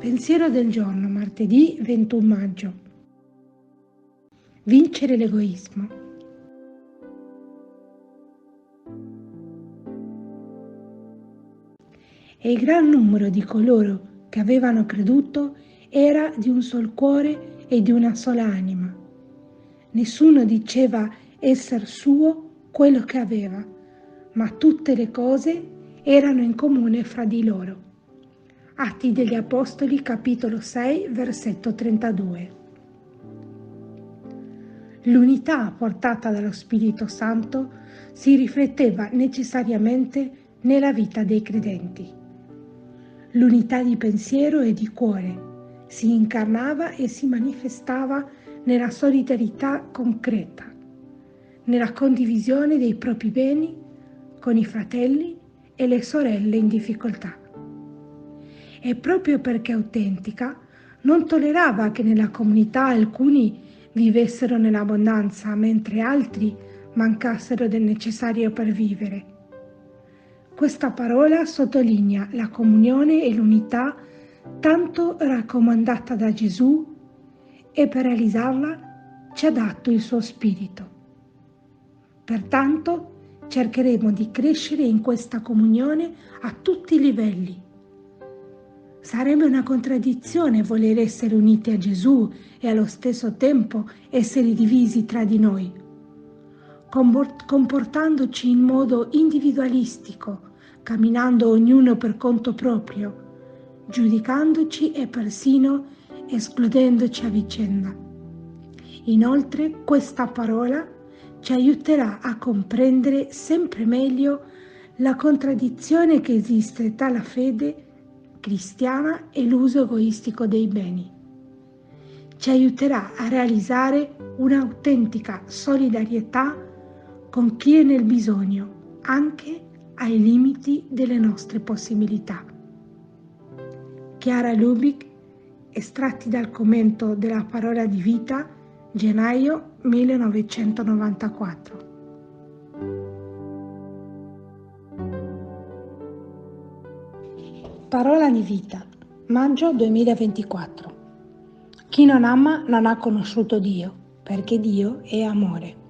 Pensiero del giorno, martedì 21 maggio. Vincere l'egoismo. E il gran numero di coloro che avevano creduto era di un sol cuore e di una sola anima. Nessuno diceva esser suo quello che aveva, ma tutte le cose erano in comune fra di loro. Atti degli Apostoli, capitolo 6, versetto 32. L'unità portata dallo Spirito Santo si rifletteva necessariamente nella vita dei credenti. L'unità di pensiero e di cuore si incarnava e si manifestava nella solidarietà concreta, nella condivisione dei propri beni con i fratelli e le sorelle in difficoltà. E proprio perché autentica, non tollerava che nella comunità alcuni vivessero nell'abbondanza mentre altri mancassero del necessario per vivere. Questa parola sottolinea la comunione e l'unità tanto raccomandata da Gesù e per realizzarla ci ha dato il suo Spirito. Pertanto cercheremo di crescere in questa comunione a tutti i livelli. Sarebbe una contraddizione voler essere uniti a Gesù e allo stesso tempo essere divisi tra di noi, comportandoci in modo individualistico, camminando ognuno per conto proprio, giudicandoci e persino escludendoci a vicenda. Inoltre, questa parola ci aiuterà a comprendere sempre meglio la contraddizione che esiste tra la fede cristiana e l'uso egoistico dei beni. Ci aiuterà a realizzare un'autentica solidarietà con chi è nel bisogno, anche ai limiti delle nostre possibilità. Chiara Lubich, estratti dal commento della Parola di Vita, gennaio 1994. Parola di Vita, maggio 2024. Chi non ama non ha conosciuto Dio, perché Dio è amore.